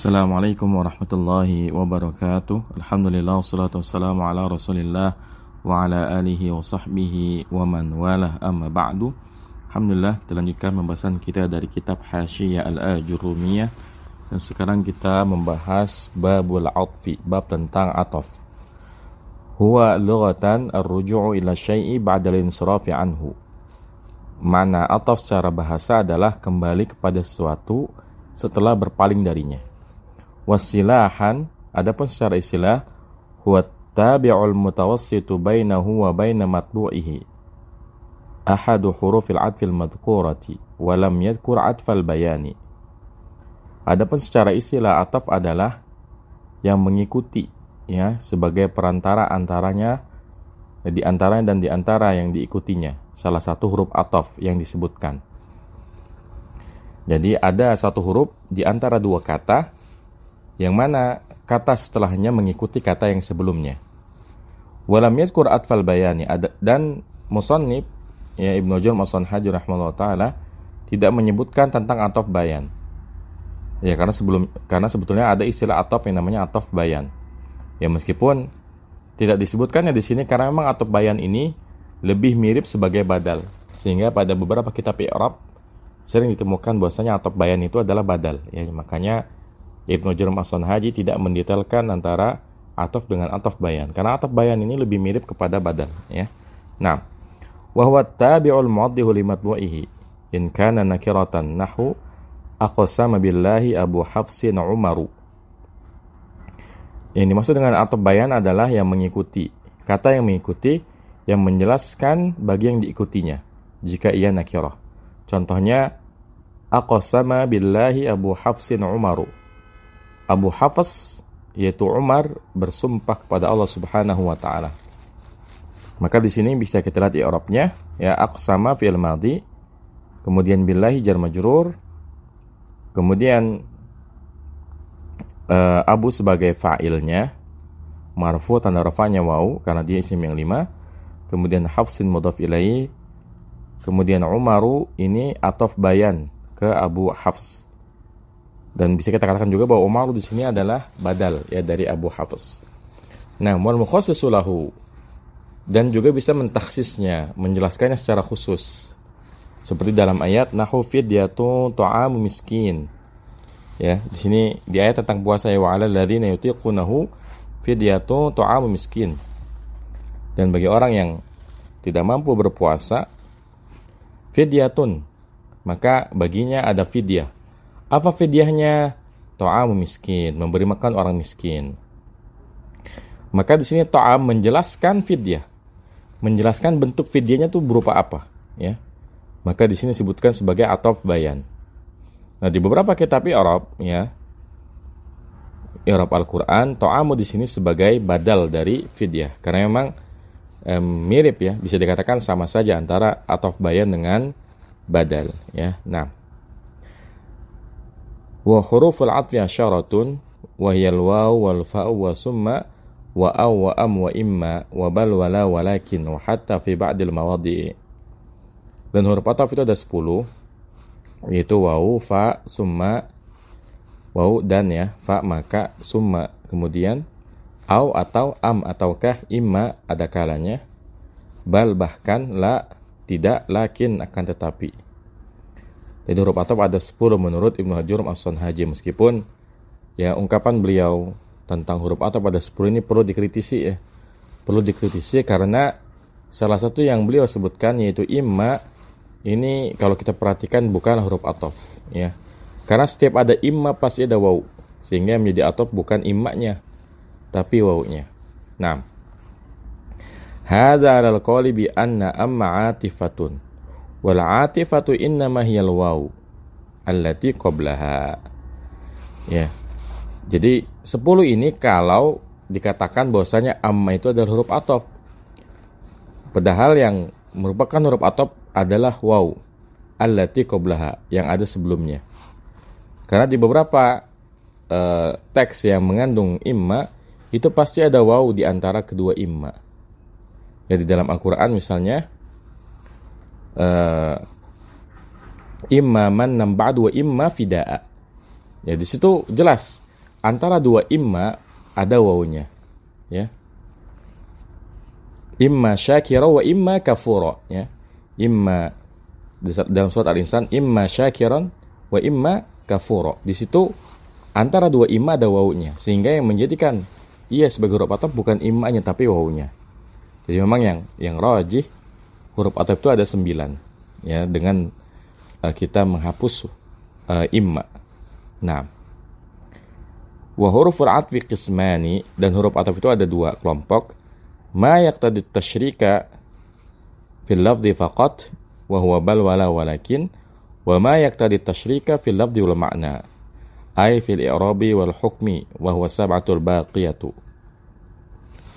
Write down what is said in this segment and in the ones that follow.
Assalamualaikum warahmatullahi wabarakatuh. Alhamdulillah wassalatu wassalamu ala Rasulillah wa ala alihi wa sahbihi wa man walah, amma ba'du. Alhamdulillah, kita lanjutkan pembahasan kita dari kitab Hasyiyah Al-Ajurrumiyah, dan sekarang kita membahas babul atfi, bab tentang ataf. Huwa lughatan ar-ruju'u ila syai'i ba'da al-insirafi anhu. Makna ataf secara bahasa adalah kembali kepada sesuatu setelah berpaling darinya. Wasilahan, adapun secara istilah, huwa tabi'ul mutawassitu bainahu wa baina matbu'ihi ahadu hurufil atfil madhkurati wa lam yadhkur atfal bayani. Adapun secara istilah, ataf adalah yang mengikuti, ya, sebagai perantara antaranya, di antaranya dan di antara yang diikutinya, salah satu huruf ataf yang disebutkan. Jadi ada satu huruf di antara dua kata, yang mana kata setelahnya mengikuti kata yang sebelumnya. Walam yazkur atfal bayani, dan musannif, ya, Ibnu Jurm As-Sanhaji rahimahullah ta'ala tidak menyebutkan tentang ataf bayan. Ya, karena sebetulnya ada istilah ataf yang namanya ataf bayan. Ya, meskipun tidak disebutkannya di sini karena memang ataf bayan ini lebih mirip sebagai badal, sehingga pada beberapa kitab i'rab sering ditemukan bahwasanya ataf bayan itu adalah badal. Ya, makanya Ibnu Jurm As-Sanhaji tidak mendetailkan antara ataf dengan ataf bayan, karena ataf bayan ini lebih mirip kepada badal, ya. Nah, wa huwa tabi'ul muwaddihu li matbu'ihi in kana nakiratan nahu aqsama billahi Abu Hafsin Umaru. Yang dimaksud dengan ataf bayan adalah yang mengikuti, kata yang mengikuti, yang menjelaskan bagi yang diikutinya jika ia nakirah. Contohnya, aqsama billahi Abu Hafsin Umaru. Abu Hafs, yaitu Umar, bersumpah kepada Allah Subhanahu wa taala. Maka di sini bisa kita lihat i'rabnya, ya, aqsama fi'il madhi, kemudian billahi jar majrur, kemudian Abu sebagai fa'ilnya, marfu tanda rafa'nya waw karena dia isim yang 5, kemudian Hafsin mudhaf ilaihi, kemudian Umaru ini ataf bayan ke Abu Hafs. Dan bisa kita katakan juga bahwa Umar di sini adalah badal, ya, dari Abu Hafs. Nah, wal mukhassisu lahu, dan juga bisa mentakhsisnya, menjelaskannya secara khusus. Seperti dalam ayat nahu fidyatu ta'amu miskin. Ya, di sini di ayat tentang puasa, ya, wa 'alal ladzina yutiqunahu fidyatu ta'amu miskin. Dan bagi orang yang tidak mampu berpuasa, fidyatun, maka baginya ada fidyah. Apa fidyahnya? Ta'amu miskin, memberi makan orang miskin. Maka di sini ta'am menjelaskan fidyah, menjelaskan bentuk fidyahnya itu berupa apa, ya. Maka di sini disebutkan sebagai ataf bayan. Nah, di beberapa kitab i'rab, ya, i'rab Al-Qur'an, ta'amu di sini sebagai badal dari fidyah, karena memang mirip, ya, bisa dikatakan sama saja antara ataf bayan dengan badal, ya. Nah, wa huruful atfi asyaratun wa hiyal waw wal fa'u wa summa wa aw wa am wa imma wa bal wa la walakin wa hatta fi ba'dil mawadi'i. Dan huruf ataf itu ada 10, yaitu waw, fa, summa, waw dan, ya, fa, maka, summa, kemudian aw atau am ataukah, imma ada kalanya, bal bahkan, la tidak, lakin akan tetapi. Jadi huruf ataf ada 10 menurut Ibnu Jurm As-Sanhaji, meskipun, ya, ungkapan beliau tentang huruf ataf ada 10 ini perlu dikritisi, ya. Perlu dikritisi karena salah satu yang beliau sebutkan yaitu imma, ini kalau kita perhatikan bukanlah huruf ataf, ya. Karena setiap ada imma pasti ada waw, sehingga menjadi ataf bukan immanya tapi wawnya. Nah, hadza 'alal qawli bi anna amma 'atifatun wal 'atifatu innama hiyal waw allati qablaha. Ya. Jadi 10 ini kalau dikatakan bahwasanya amma itu adalah huruf ataf. Padahal yang merupakan huruf ataf adalah waw allati qablaha, yang ada sebelumnya. Karena di beberapa teks yang mengandung imma itu pasti ada waw di antara kedua imma. Ya, di dalam Al-Qur'an misalnya imma man ba'du wa imma fida'a. Ya, di situ jelas antara dua imma ada wawunya, ya. Imma syakira wa imma kafura, ya. Imma dalam surat Al-Insan, imma syakiran wa imma kafura. Di situ antara dua imma ada wawunya, sehingga yang menjadikan ia sebagai huruf ataf bukan immanya tapi wawunya. Jadi memang yang rajih huruf ataf itu ada 9, ya, dengan kita menghapus imma. Nah, wa huruful atfi qismani, dan huruf ataf itu ada 2 kelompok. Ma yaqtadi tasyrika fil lafzi faqat wa huwa bal wala walakin, wa ma yaqtadi tasyrika fil lafzi wal ma'na ay fil i'rabi wal hukmi wa huwa sab'atul baqiyatu.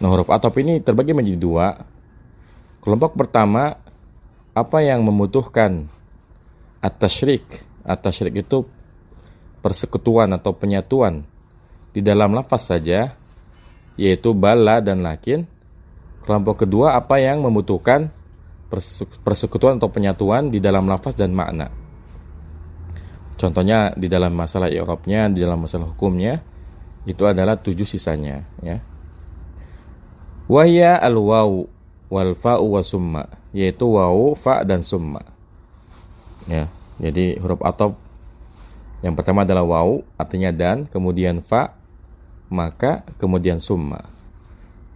Nah, huruf ataf ini terbagi menjadi 2. Kelompok pertama, apa yang membutuhkan at-tasyrik. At-tasyrik itu persekutuan atau penyatuan di dalam lafaz saja, yaitu bala dan lakin. Kelompok kedua, apa yang membutuhkan persekutuan atau penyatuan di dalam lafaz dan makna. Contohnya di dalam masalah i'rabnya, di dalam masalah hukumnya, itu adalah 7 sisanya, ya. Wahya al-waw wal fa'u wa summa, yaitu wawu, fa dan summa. Ya, jadi huruf ataf yang pertama adalah wawu, artinya dan, kemudian fa, maka, kemudian summa.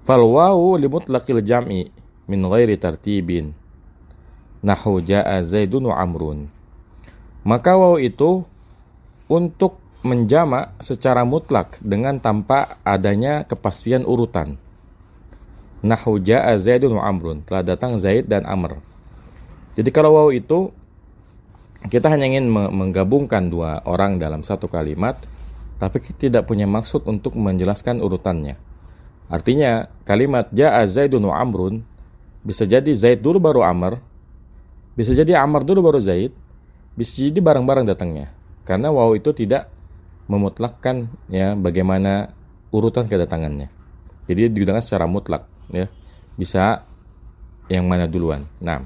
Fal wawu li mutlaqil jam'i min ghairi tartibin nahu jaa zaidun wa amrun. Maka wawu itu untuk menjamak secara mutlak dengan tanpa adanya kepastian urutan. Nahu jaa zaidun wa amrun, telah datang Zaid dan Amr. Jadi kalau wawu itu kita hanya ingin menggabungkan 2 orang dalam satu kalimat, tapi tidak punya maksud untuk menjelaskan urutannya. Artinya kalimat jaa zaidun wa amrun bisa jadi Zaid dulu baru Amr, bisa jadi Amr dulu baru Zaid, bisa jadi bareng-bareng datangnya. Karena wawu itu tidak memutlakkan, ya, bagaimana urutan kedatangannya. Jadi digunakan secara mutlak, ya. Bisa yang mana duluan. Nah,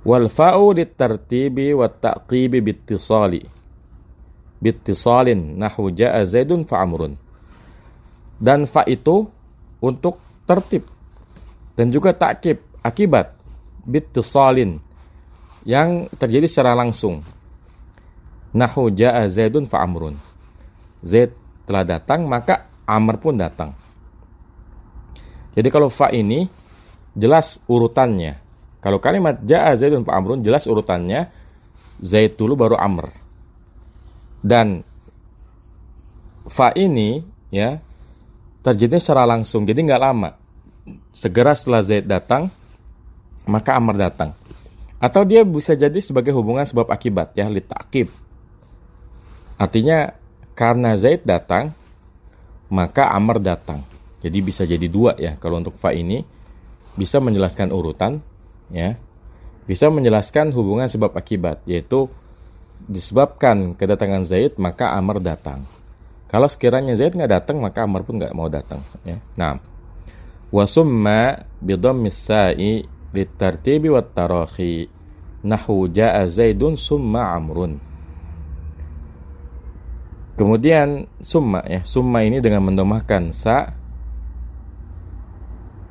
wal fa'u litartibi wat taqibi bittisalin nahwu jaa zaidun fa amrun. Dan fa itu untuk tertib dan juga takkib, akibat bittisalin yang terjadi secara langsung. Nahwu jaa zaidun fa amrun, Zaid telah datang maka Amr pun datang. Jadi kalau fa ini jelas urutannya. Kalau kalimat jaa zaidun fa amrun jelas urutannya Zaid dulu baru Amr. Dan fa ini, ya, terjadi secara langsung, jadi nggak lama. Segera setelah Zaid datang maka Amr datang. Atau dia bisa jadi sebagai hubungan sebab akibat, ya, li ta'qib. Artinya karena Zaid datang maka Amr datang. Jadi bisa jadi 2, ya. Kalau untuk fa ini bisa menjelaskan urutan, ya. Bisa menjelaskan hubungan sebab akibat, yaitu disebabkan kedatangan Zaid maka Amr datang. Kalau sekiranya Zaid nggak datang maka Amr pun nggak mau datang, ya. Nah, wa summa bi dhammis sa'i litartibi wat tarakhi nahwu jaa Zaidun summa Amrun. Kemudian summa, ya, summa ini dengan mendomahkan sa,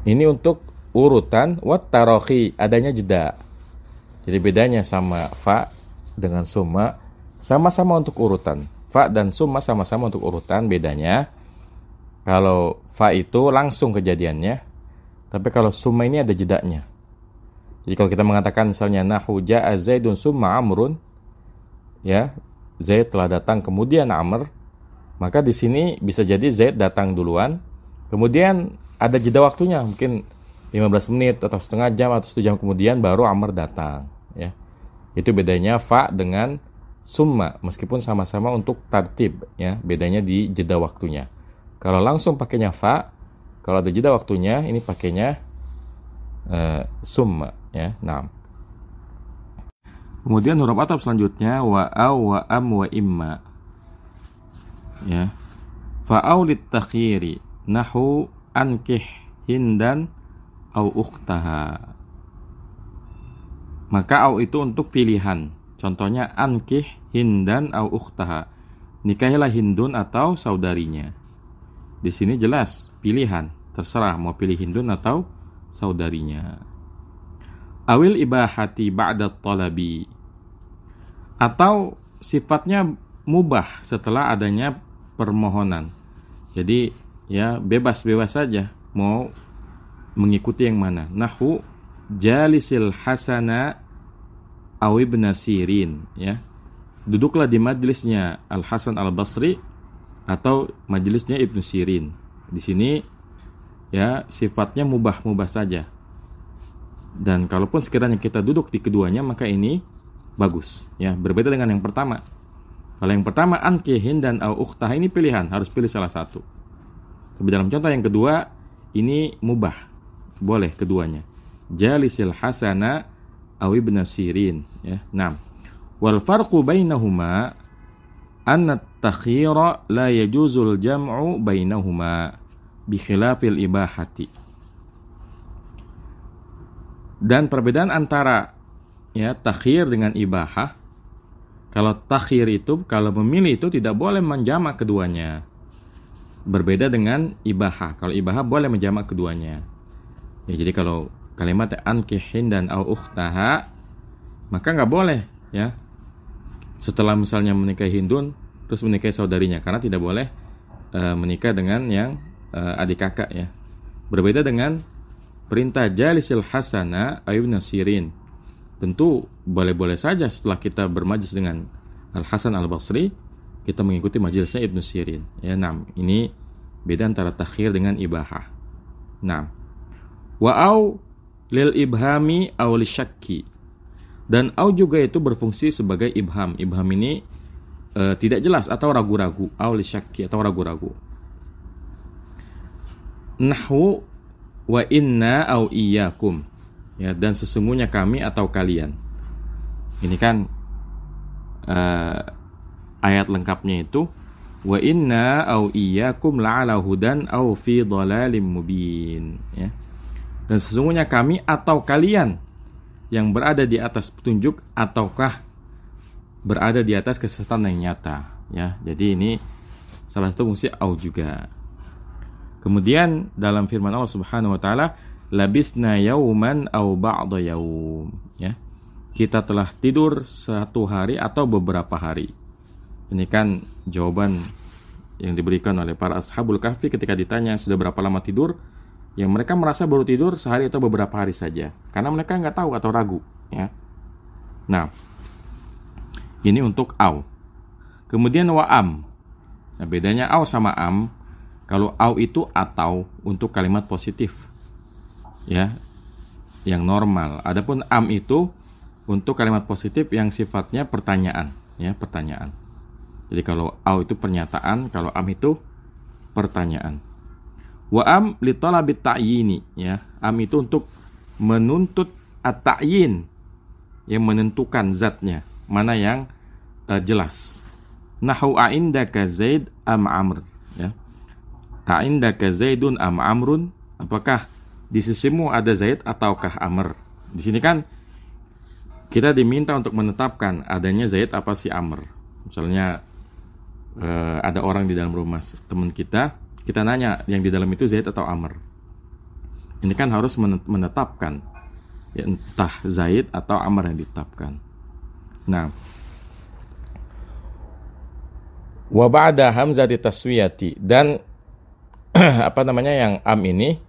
ini untuk urutan, wat tarakhi adanya jeda. Jadi bedanya sama fa dengan summa, sama-sama untuk urutan. Fa dan summa sama-sama untuk urutan, bedanya kalau fa itu langsung kejadiannya, tapi kalau summa ini ada jedanya. Jadi kalau kita mengatakan misalnya nahwu jaa zaidun summa amrun, ya, Zaid telah datang kemudian Amr, maka di sini bisa jadi Zaid datang duluan, kemudian ada jeda waktunya, mungkin 15 menit atau setengah jam atau 1 jam kemudian baru Amr datang, ya. Itu bedanya fa dengan summa, meskipun sama-sama untuk tartib, ya, bedanya di jeda waktunya. Kalau langsung pakainya fa, kalau ada jeda waktunya ini pakainya summa, ya. Nah, kemudian huruf ataf selanjutnya wa aw wa am wa imma, ya. Fa aw lit takhiri nahu ankih hindan au ukhtaha. Maka au itu untuk pilihan. Contohnya ankih hindan au ukhtaha. nikahilah Hindun atau saudarinya. Di sini jelas pilihan, terserah mau pilih Hindun atau saudarinya. Awil ibahati ba'da talabi, atau sifatnya mubah setelah adanya permohonan. Jadi ya bebas-bebas saja mau mengikuti yang mana. Nahu jalisil hasana aw ibn Sirin, ya. Duduklah di majelisnya Al Hasan Al Basri atau majelisnya Ibnu Sirin. Di sini ya sifatnya mubah-mubah saja. Dan kalaupun sekiranya kita duduk di keduanya maka ini bagus, ya. Berbeda dengan yang pertama. Kalau yang pertama ankihin dan au ukhtah, ini pilihan, harus pilih salah satu. Tapi dalam contoh yang kedua ini mubah, boleh keduanya. Jalisil hasana aw ibn Sirin, ya. Naam. Wal farqu bainahuma anna at-takhyira la yajuzul jam'u bainahuma bi khilafil ibahati. Dan perbedaan antara ya takhyir dengan ibahah, kalau takhyir itu, kalau memilih itu tidak boleh menjamak keduanya. Berbeda dengan ibahah. Kalau ibahah boleh menjamak keduanya. Ya, jadi kalau kalimat ankihin dan au ukhtaha, maka nggak boleh ya setelah misalnya menikahi Hindun terus menikahi saudarinya, karena tidak boleh menikah dengan yang adik kakak, ya. Berbeda dengan perintah jalisil hasana ibn Sirin. Tentu boleh-boleh saja setelah kita bermajlis dengan Al Hasan Al Basri kita mengikuti majelisnya Ibnu Sirin, ya. Nah, ini beda antara takhir dengan ibahah. Nah, wa au lil ibhami aw lisyakki. Dan au juga itu berfungsi sebagai ibham. Ibham ini tidak jelas atau ragu-ragu, aw lisyakki atau ragu-ragu. Nahwu wa inna aw iyyakum, ya, dan sesungguhnya kami atau kalian. Ini kan ayat lengkapnya itu wa inna aw iyyakum la'ala hudan aw fi dhalalim mubin, ya. Dan sesungguhnya kami atau kalian yang berada di atas petunjuk ataukah berada di atas kesesatan yang nyata, ya. Jadi ini salah satu fungsi au juga. Kemudian dalam firman Allah Subhanahu wa taala, labisna yauman aw ba'da yaum, ya. Kita telah tidur satu hari atau beberapa hari. Ini kan jawaban yang diberikan oleh para ashabul kahfi ketika ditanya sudah berapa lama tidur. Yang mereka merasa baru tidur sehari atau beberapa hari saja, karena mereka nggak tahu atau ragu, ya. Nah, ini untuk au. Kemudian wa'am. Nah, bedanya au sama am. Kalau au itu atau untuk kalimat positif, ya, yang normal. Adapun am itu untuk kalimat positif yang sifatnya pertanyaan, ya, pertanyaan. Jadi kalau au itu pernyataan, kalau am itu pertanyaan. Wa am li talabit ta'yini, ya. Am itu untuk menuntut at-ta'yin, yang menentukan zatnya, mana yang jelas. Nahu a'indaka Zaid am Amr, ya. A'indaka Zaidun am Amrun, apakah di sisimu ada Zaid ataukah Amr? Di sini kan kita diminta untuk menetapkan adanya Zaid apa si Amr. Misalnya ada orang di dalam rumah teman kita nanya yang di dalam itu Zaid atau Amr. Ini kan harus menetapkan, ya, entah Zaid atau Amr yang ditetapkan. Nah, wa ba'da hamzah ditaswiyati, dan apa namanya yang am ini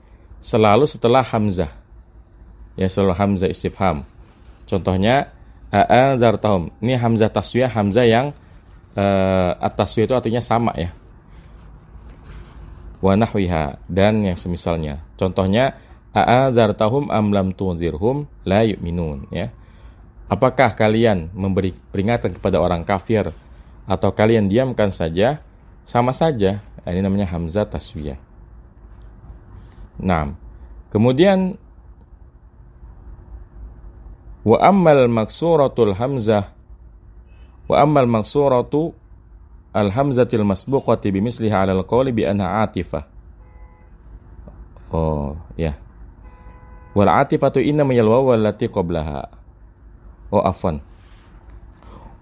selalu setelah hamzah, ya, selalu hamzah istifham. Contohnya a'anzartahum, ini hamzah taswiyah, hamzah yang at-taswiyah itu artinya sama, ya. Wa nahwiha, dan yang semisalnya. Contohnya a'anzartahum am lam tunzirhum la yu'minun, ya. Apakah kalian memberi peringatan kepada orang kafir atau kalian diamkan saja? Sama saja. Ini namanya hamzah taswiyah. Nah, kemudian wa ammal maksuratul hamzah wa ammal maksuratu al-hamzatil masbuqati bimisliha 'alal qawli bi anha 'atifah. Oh, ya. Wal 'atifatu inna yal waw allati qablaha. Oh, afwan.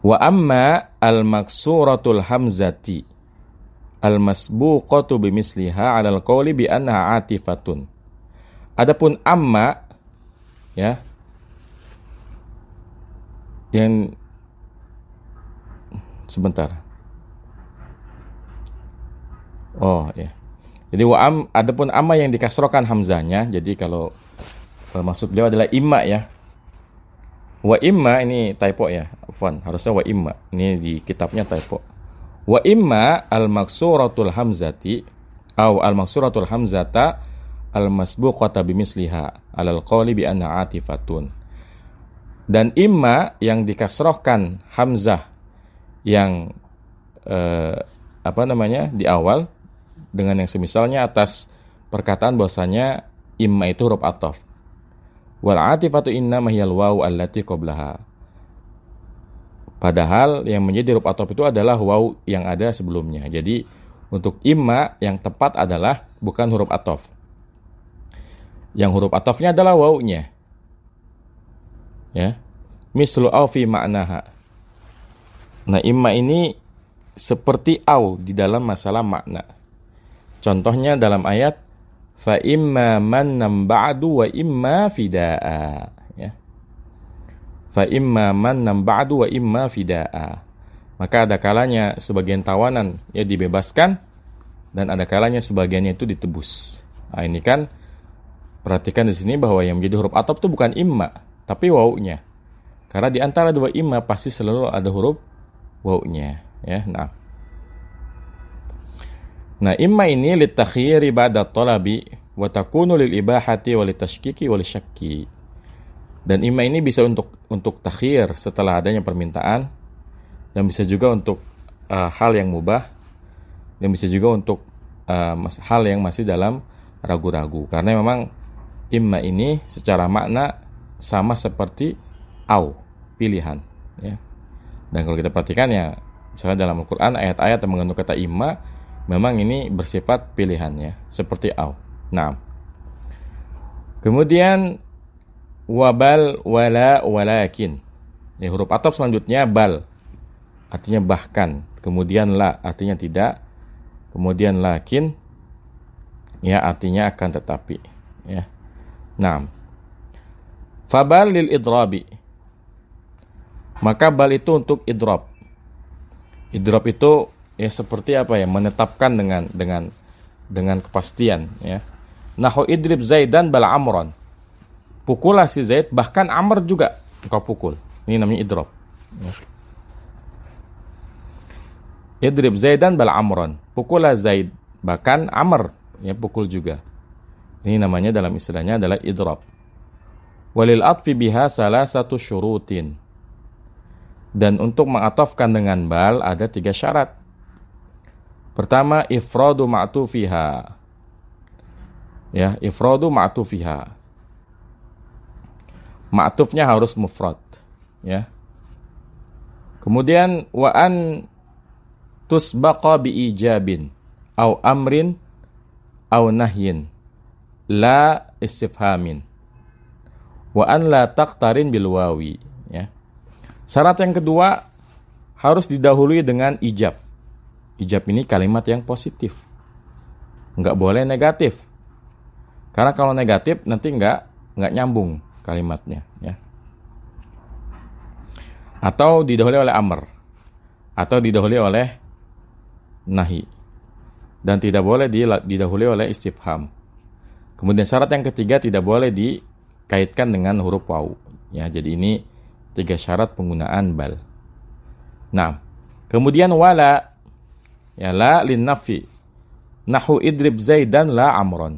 Wa amma al-maksuratul hamzati al-masbuqatu bimisliha 'alal qawli bi annaha 'atifatun. Adapun amma, ya, yang sebentar. Oh ya. Jadi adapun amma yang dikasrohkan hamzahnya, jadi kalau maksud beliau adalah imma ya. Wa imma ini typo ya. Afwan, harusnya wa imma. Ini di kitabnya typo. Wa imma al-maksuratul hamzati au al-maksuratul hamzata al-masbuqata bimisliha 'alal qawli bi anna 'atifatun. Dan imma yang dikasrohkan hamzah yang di awal dengan yang semisalnya atas perkataan bahwasanya imma itu huruf ataf. Wal 'atifatu innama hiyal wawu allati qablaha. Padahal yang menjadi huruf ataf itu adalah wawu yang ada sebelumnya. Jadi untuk imma yang tepat adalah bukan huruf ataf. Yang huruf atafnya adalah wawunya. Ya. Mislu au fi ma'naha. Nah, imma ini seperti au di dalam masalah makna. Contohnya dalam ayat fa imma mannam ba'du wa imma fidaa, ya. Fa imma mannam ba'du wa imma fidaa. Maka ada kalanya sebagian tawanan ya dibebaskan dan ada kalanya sebagiannya itu ditebus. Nah, ini kan perhatikan di sini bahwa yang menjadi huruf ataf itu bukan imma, tapi wawunya. Karena di antara dua imma pasti selalu ada huruf wawunya, ya. Nah, imma ini litakhyiri ba'da talabi wa takunu lil ibahati wa litashkiki wa lisyakki. Dan imma ini bisa untuk takhyir setelah adanya permintaan, dan bisa juga untuk hal yang mubah, dan bisa juga untuk hal yang masih dalam ragu-ragu. Karena memang imma ini secara makna sama seperti au, pilihan, ya. Dan kalau kita perhatikan ya, misalnya dalam Al-Quran ayat-ayat yang mengandung kata imma memang ini bersifat pilihannya seperti au. Nah, kemudian wabal wala walakin, ya, huruf ataf selanjutnya bal artinya bahkan, kemudian la artinya tidak, kemudian lakin ya artinya akan tetapi, ya. Nah, fabal lil idrabi, maka bal itu untuk idrab. Idrab itu ya seperti apa ya, menetapkan dengan kepastian, ya. Nahu idrib Zaidan bal amron, pukullah si Zaid, bahkan Amr juga engkau pukul. Ini namanya idrab, ya. Idrib Zaidan bal amron, pukullah Zaid, bahkan Amr ya pukul juga. Ini namanya dalam istilahnya adalah idrab. Walil atfi biha salasatu syurutin, dan untuk mengatafkan dengan bal ada 3 syarat. Pertama, ifradu ma'tufiha. Ya, ifradu ma'tufiha. Ma'tufnya harus mufrad, ya. Kemudian wa an tusbaqa bi ijabin au amrin au nahyin la istifhamin. Wa an la taqtarin bil wawi, ya. Syarat yang kedua harus didahului dengan ijab. Ijab ini kalimat yang positif, nggak boleh negatif. Karena kalau negatif nanti nggak nyambung kalimatnya, ya. Atau didahului oleh amr, atau didahului oleh nahi, dan tidak boleh didahului oleh istifham. Kemudian syarat yang ketiga tidak boleh dikaitkan dengan huruf waw, ya. Jadi ini 3 syarat penggunaan bal. Nah, kemudian wala, ya, la lin nafi. Nahu idrib Zaidan la amron.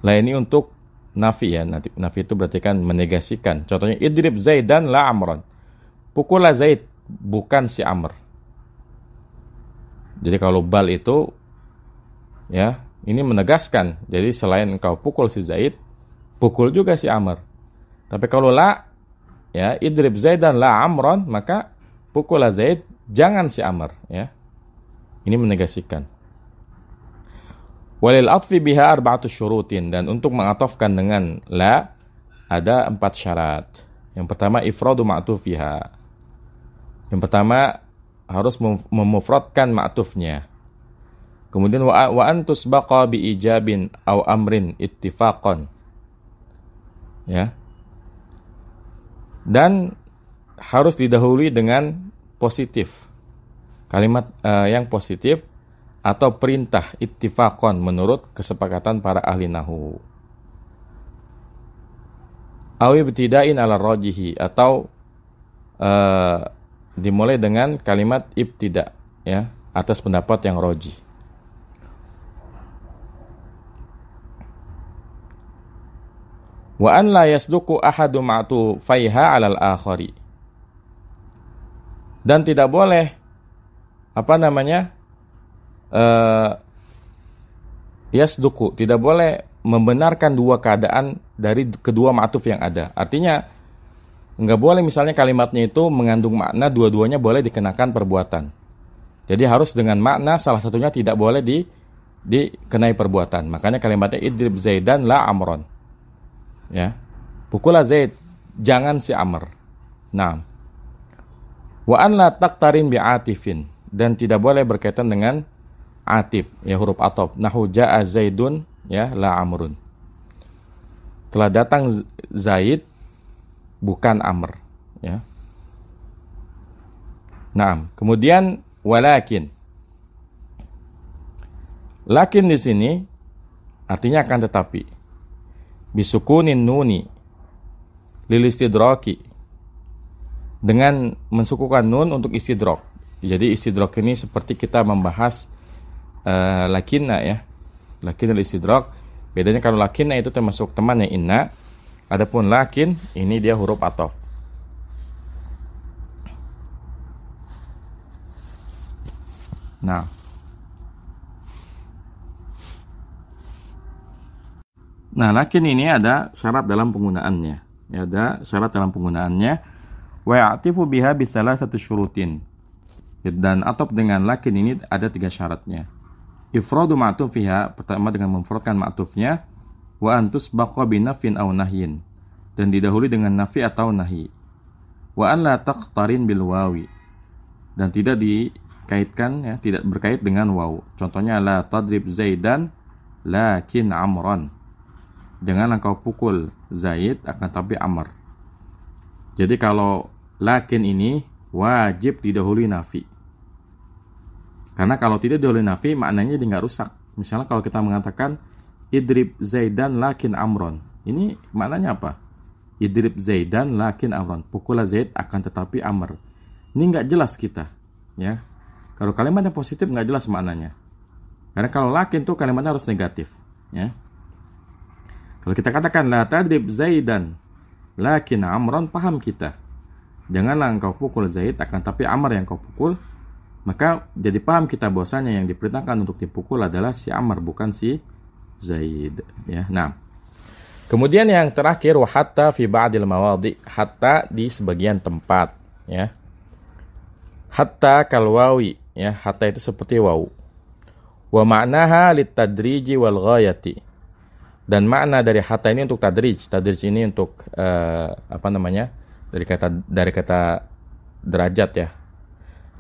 La ini untuk nafi, ya. Nafi itu berarti kan menegasikan. Contohnya idrib Zaidan la amron. Pukullah Zaid, bukan si Amr. Jadi kalau bal itu, ya, ini menegaskan. Jadi selain engkau pukul si Zaid, pukul juga si Amr. Tapi kalau la, ya, idrib Zaidan la amron, maka pukullah Zaid, jangan si Amr, ya. Ini menegaskan. Walil atfi biha arba'atu syurutin, dan untuk mengatafkan dengan la ada 4 syarat. Yang pertama ifradu ma'tufiha. Yang pertama harus memufradkan ma'tufnya. Kemudian wa antus baqa bi ijabin aw amrin ittifaqan. Ya. Dan harus didahului dengan positif. Kalimat yang positif atau perintah ittifaqan menurut kesepakatan para ahli nahwu. Aw ibtida'in ala rajihi, atau dimulai dengan kalimat ibtida, ya, atas pendapat yang rajih. Wa an la yasduqu ahadu ma'tufaiha 'alal akhari. Dan tidak boleh yasduqu, tidak boleh membenarkan dua keadaan dari kedua ma'tuf yang ada. Artinya enggak boleh misalnya kalimatnya itu mengandung makna dua-duanya boleh dikenakan perbuatan. Jadi harus dengan makna salah satunya tidak boleh dikenai perbuatan. Makanya kalimatnya idrib zaidan la amron. Ya. Pukullah Zaid, jangan si Amr. Naam. Wa an la taqtarin bi'atifin, dan tidak boleh berkaitan dengan atif, ya, huruf ataf. Nahu ja'a Zaidun, ya, la Amrun. Telah datang Zaid, bukan Amr, ya. Naam. Kemudian walakin. Lakin di sini artinya akan tetapi. Bisukunin nuni lil istidraki, dengan mensukukan nun untuk istidrak. Jadi istidrak ini seperti kita membahas lakinna, ya, lakin lil istidrak. Bedanya kalau lakinna itu termasuk temannya inna, adapun lakin ini dia huruf ataf. Nah, lakin ini ada syarat dalam penggunaannya. Ya, ada syarat dalam penggunaannya. Wa ya'tifu biha bisalah satu syurutin. Dan atop dengan lakin ini ada 3 syaratnya. Ifradu ma'tufiha, pertama dengan memfradkan ma'tufnya. Wa antus baqa binafin aw nahyin, dan didahului dengan nafi atau nahi. Wa an la taqtarin bil wawi, dan tidak dikaitkan, ya, tidak berkait dengan waw. Contohnya la tadrib zaidan lakin amran. Jangan engkau pukul Zaid akan tapi Amr. Jadi kalau lakin ini wajib didahului nafi. Karena kalau tidak didahului nafi maknanya dia nggak rusak. Misalnya kalau kita mengatakan idrib Zaidan lakin Amron, ini maknanya apa? Idrib Zaidan lakin Amron, pukullah Zaid akan tetapi Amr. Ini nggak jelas kita, ya. Kalau kalimatnya positif nggak jelas maknanya. Karena kalau lakin tuh kalimatnya harus negatif, ya. Kalau kita katakan la tadrib Zaidan lakin Amron, paham kita. Janganlah engkau pukul Zaid akan tapi Amr yang kau pukul. Maka jadi paham kita bahwasanya yang diperintahkan untuk dipukul adalah si Amr, bukan si Zaid, ya. Nah, kemudian yang terakhir wa hatta fi ba'dil mawadhi, hatta di sebagian tempat, ya. Hatta kal wawi, ya, hatta itu seperti waw. Wa ma'naha litadriji wal ghayati. Dan makna dari hatta ini untuk tadrij. Tadrij ini untuk dari kata derajat, ya.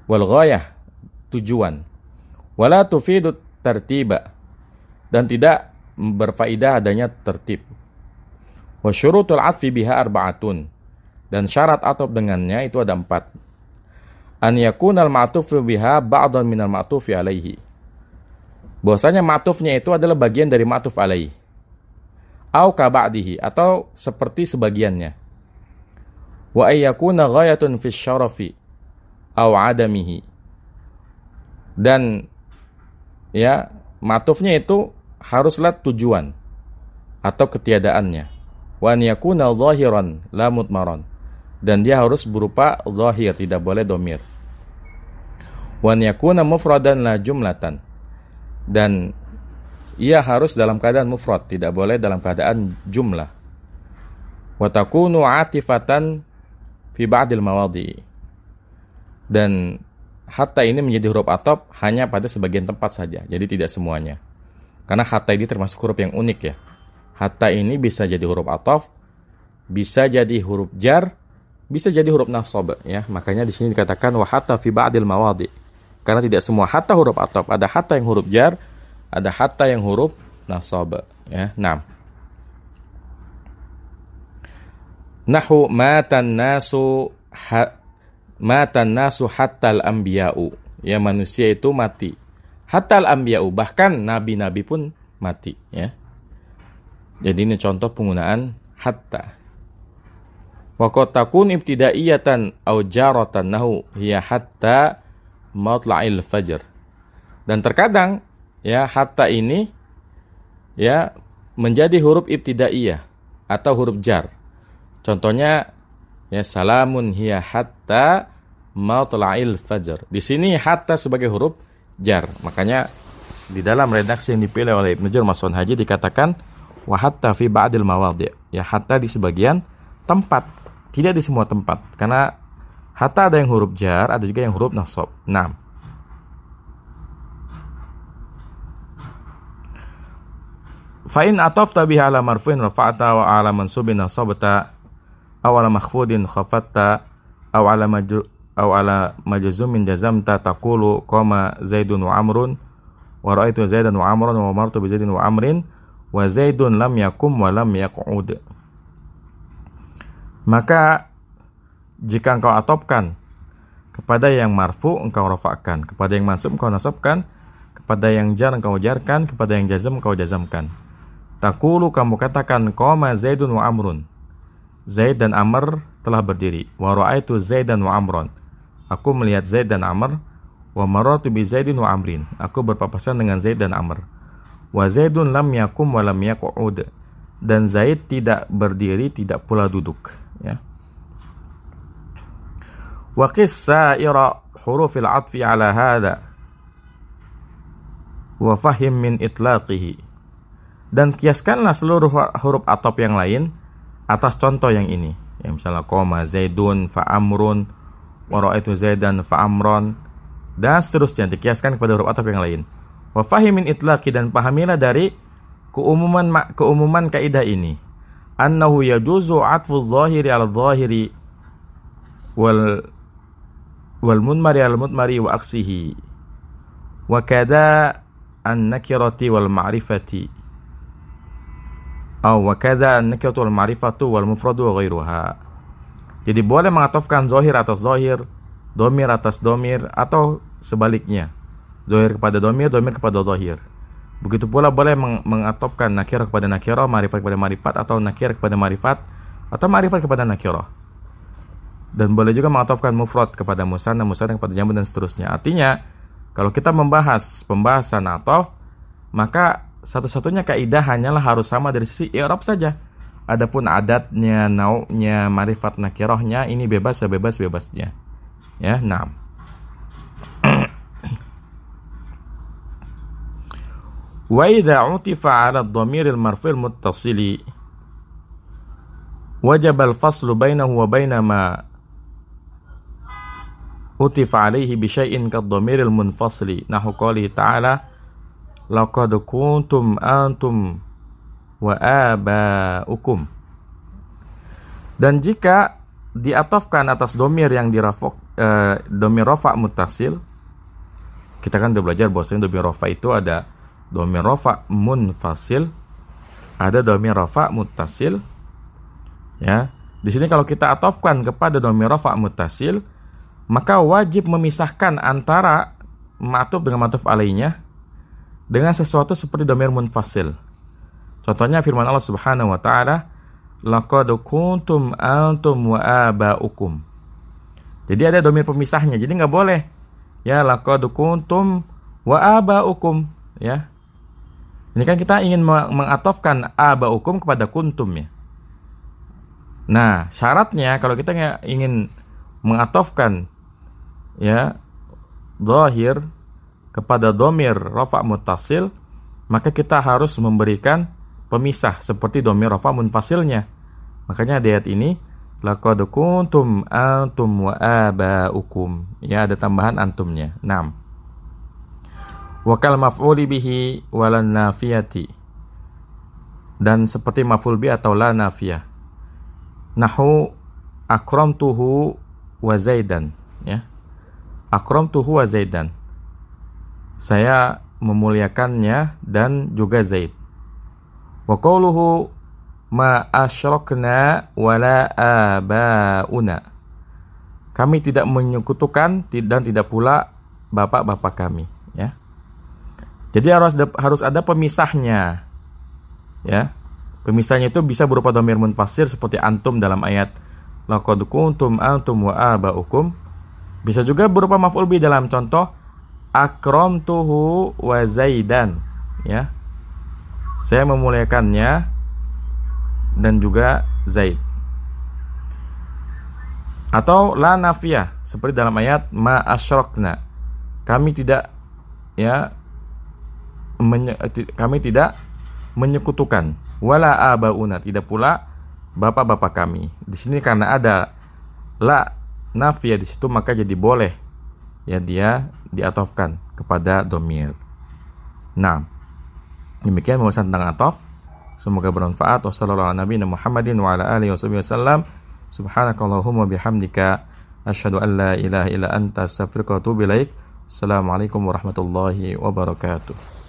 Wal ghayah, tujuan. Wala tufidu tartiba, dan tidak berfaedah adanya tertib. Wa syurutul atfi biha arba'atun, dan syarat ataf dengannya itu ada 4. An yakunal ma'tufu biha ba'dan minal ma'tufi alaihi, bahwasanya ma'tufnya itu adalah bagian dari ma'tuf alaihi. Au ka ba'dihi, atau seperti sebagiannya. Wa ayyakuna ghayatun fi syarafi au adamihi, dan, ya, ma'tufnya itu haruslah tujuan atau ketiadaannya. Wa an yakuna zahiran la mudmaran, dan dia harus berupa zahir, tidak boleh domir. Wa an yakuna mufradan la jumlatan, dan ia harus dalam keadaan mufrad, tidak boleh dalam keadaan jumlah. Wa takunu atifatan fi ba'dil mawadhi, dan hatta ini menjadi huruf ataf hanya pada sebagian tempat saja, jadi tidak semuanya. Karena hatta ini termasuk huruf yang unik, ya. Hatta ini bisa jadi huruf ataf, bisa jadi huruf jar, bisa jadi huruf nasab ya. Makanya di sini dikatakan wa hatta fi ba'dil mawadi. Karena tidak semua hatta huruf ataf, ada hatta yang huruf jar, ada hatta yang huruf nasab ya. Nahu matan nasu hatta al-anbiya'u. Ya, manusia itu mati. Hatta al-anbiya'u, bahkan nabi-nabi pun mati ya. Jadi ini contoh penggunaan hatta. Wa qad takun ibtidaiyatan aw jaratan nahu hiya hatta matla'il fajr. Dan terkadang ya hatta ini ya menjadi huruf ibtidaiyah atau huruf jar. Contohnya ya salamun hiya hatta matla'il fajr. Di sini hatta sebagai huruf jar. Makanya di dalam redaksi yang dipilih oleh Ibnu Jurr Mas'un Haji dikatakan wa hatta fi ba'dil mawadhi'. Ya hatta di sebagian tempat, tidak di semua tempat. Karena hatta ada yang huruf jar, ada juga yang huruf nasab. Fa in atafta biha ala marfu'in rafa'ta wa ala mansubin nasabta aw ala makhfudin khafatta aw ala majzumin jazamta taqulu qama Zaidun wa Amrun wa ra'aitu Zaidan wa Amran wa martu bi Zaidin wa Amrin wa Zaidun lam yakum wa lam yaq'ud. Maka jika engkau atopkan kepada yang marfu engkau rafa'kan, kepada yang mansub engkau nasabkan, kepada yang jar engkau jarkan, kepada yang jazam engkau jazamkan. Taqulu kamu katakan qama Zaidun wa Amrun. Zaid dan Amr telah berdiri. Wa ra'aitu Zaidan wa Amran. Aku melihat Zaid dan Amr. Wa marartu bi Zaidin wa Amrin. Aku berpapasan dengan Zaid dan Amr. Wa Zaidun lam yakum wa lam yaq'ud. Dan Zaid tidak berdiri, tidak pula duduk ya. Wa qis sa'ira hurufil 'athfi 'ala hadha wa fahim min itlaqihi. Dan kiaskanlah seluruh huruf atop yang lain atas contoh yang ini. Ya, misalnya qoma Zaidun fa Amrun wa ra'aitu Zaidan fa Amron dan seterusnya, dikiaskan kepada huruf atop yang lain. Wa fahim min itlaqi, dan pahamilah dari keumuman kaidah ini. Annahu yajuzu 'atfu adh-dhahiri 'ala adh-dhahiri wal munmari 'ala al-mudmari wa aksihi. Wa kadza an-nakirati wal ma'rifati. Wa kadza an-nakiratu wal ma'rifatu wal mufradu wa ghairuha. Jadi boleh mengatofkan zahir atas zahir, domir atas domir, atau sebaliknya. Zahir kepada domir, domir kepada zahir. Begitu pula boleh mengatofkan nakirah kepada nakirah, ma'rifat kepada ma'rifat, atau nakirah kepada ma'rifat, atau ma'rifat kepada nakirah. Dan boleh juga mengatofkan mufrad kepada musanna, musanna kepada jamak, dan seterusnya. Artinya, kalau kita membahas pembahasan atof, maka satu-satunya kaidah hanyalah harus sama dari sisi i'rab saja. Adapun adatnya, nau'nya, ma'rifat nakirahnya ini bebas sebebas-bebasnya. Ya, Wa idza utifa 'ala ad-dhamir al-marfu' al-muttasili wajaba al-faslu bainahu wa baina ma utifa 'alayhi bi syai'in kad-dhamir al-munfasili. Nahu qouli ta'ala laqad kuntum antum wa aba'ukum. Dan jika diatofkan atas domir yang domir rafa muttasil, kita kan udah belajar bahwasanya domir rafa itu ada domir rafa munfasil, ada domir rafa muttasil ya. Di sini kalau kita atofkan kepada domir rafa muttasil, maka wajib memisahkan antara ma'tuf dengan ma'tuf alainya dengan sesuatu seperti domir munfasil. Contohnya firman Allah Subhanahu wa taala, laqad kuntum antum wa aba'ukum. Jadi ada domir pemisahnya. Jadi enggak boleh ya laqad kuntum wa aba'ukum ya. Ini kan kita ingin mengatofkan aba'ukum kepada kuntum ya. Nah, syaratnya kalau kita ingin mengatofkan ya zahir kepada domir rafa muttasil, maka kita harus memberikan pemisah seperti domir rafa munfasilnya. Makanya di ayat ini laqad kuntum antum wa aba'ukum, ya ada tambahan antumnya. Wa kal maf'uli bihi walan nafiyati, dan seperti maf'ul bi atau la nafiyah. Nahu akramtuhu wa Zaidan, ya. Akramtuhu wa Zaidan. Saya memuliakannya dan juga Zaid. Wa qawluhu ma asyrakna wala abauna. Kami tidak menyekutukan dan tidak pula bapak-bapak kami, ya. Jadi harus ada pemisahnya, ya. Pemisahnya itu bisa berupa dhamir munfasir seperti antum dalam ayat laqad kuntum antum wa abaukum. Bisa juga berupa maf'ul bih dalam contoh akramtuhu wa Zaidan, ya. Saya memuliakannya dan juga Zaid. Atau la nafiyah seperti dalam ayat ma asyrakna. Kami tidak, ya, kami tidak menyekutukan, wala abauna, tidak pula bapak-bapak kami. Di sini karena ada la nafiyah di situ, maka jadi boleh, ya, dia diatofkan kepada dhamir. Nah, demikian pembahasan tentang atof. Semoga bermanfaat. Wassallallahu ala nabiyina Muhammadin wa ala alihi wasallam. Subhanakallahumma bihamdika asyhadu an la ilaha illa anta astaghfiruka wa atubu ilaik. Assalamualaikum warahmatullahi wabarakatuh.